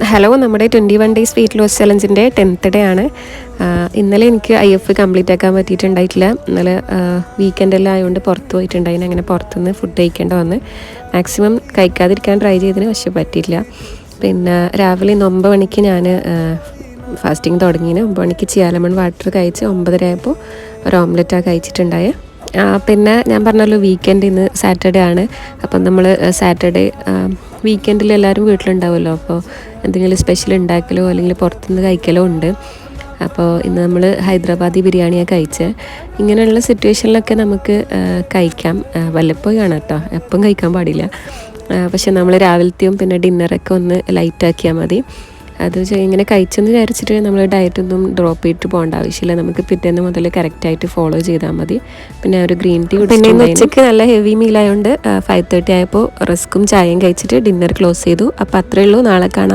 Hello, നമ്മുടെ 21 days weight loss ചലഞ്ചിൻ്റെ 10th day ആണ്. ഇന്നലെ എനിക്ക് IF കംപ്ലീറ്റ് ആക്കാൻ പറ്റിയിട്ടുണ്ടായിട്ടില്ല. ഇന്നലെ വീക്കെൻഡെല്ലാം ആയതുകൊണ്ട് പുറത്ത് പോയിട്ടുണ്ടായിന്. അങ്ങനെ പുറത്തുനിന്ന് ഫുഡ് കഴിക്കേണ്ട വന്ന് മാക്സിമം കഴിക്കാതിരിക്കാൻ ട്രൈ ചെയ്തതിന് പക്ഷെ പറ്റിയില്ല. പിന്നെ രാവിലെ 9 മണിക്ക് ഞാൻ ഫാസ്റ്റിംഗ് തുടങ്ങിന്. 9 മണിക്ക് ചിയാലമൺ വാട്ടർ കഴിച്ച് 9:30 ആയപ്പോൾ ഒരു ഓംലെറ്റാണ് കഴിച്ചിട്ടുണ്ടായത്. പിന്നെ ഞാൻ പറഞ്ഞല്ലോ വീക്കെൻഡ് ഇന്ന് സാറ്റർഡേ ആണ്. അപ്പം നമ്മൾ സാറ്റർഡേ വീക്കെൻഡിൽ എല്ലാവരും വീട്ടിലുണ്ടാവുമല്ലോ. അപ്പോൾ എന്തെങ്കിലും സ്പെഷ്യൽ ഉണ്ടാക്കലോ അല്ലെങ്കിൽ പുറത്തുനിന്ന് കഴിക്കലോ ഉണ്ട്. അപ്പോൾ ഇന്ന് നമ്മൾ ഹൈദരാബാദി ബിരിയാണിയാണ് കഴിച്ചത്. ഇങ്ങനെയുള്ള സിറ്റുവേഷനിലൊക്കെ നമുക്ക് കഴിക്കാം, വല്ലപ്പോഴും ആണ് കേട്ടോ, എപ്പം കഴിക്കാൻ പാടില്ല. പക്ഷെ നമ്മൾ രാവിലത്തെയും പിന്നെ ഡിന്നറൊക്കെ ഒന്ന് ലൈറ്റാക്കിയാൽ മതി. അത് ഇങ്ങനെ കഴിച്ചെന്ന് വിചാരിച്ചിട്ട് നമ്മൾ ഡയറ്റൊന്നും ഡ്രോപ്പ് ചെയ്തിട്ട് പോകേണ്ട ആവശ്യമില്ല. നമുക്ക് പിറ്റേന്ന് മുതൽ കറക്റ്റായിട്ട് ഫോളോ ചെയ്താൽ മതി. പിന്നെ ഒരു ഗ്രീൻ ടീ പിന്നെ ഉച്ചയ്ക്ക് നല്ല ഹെവി മീലായതുകൊണ്ട് 5:30 ആയപ്പോൾ റസ്ക്കും ചായയും കഴിച്ചിട്ട് ഡിന്നർ ക്ലോസ് ചെയ്തു. അപ്പോൾ അത്രയേ ഉള്ളൂ. നാളെ കാണാം.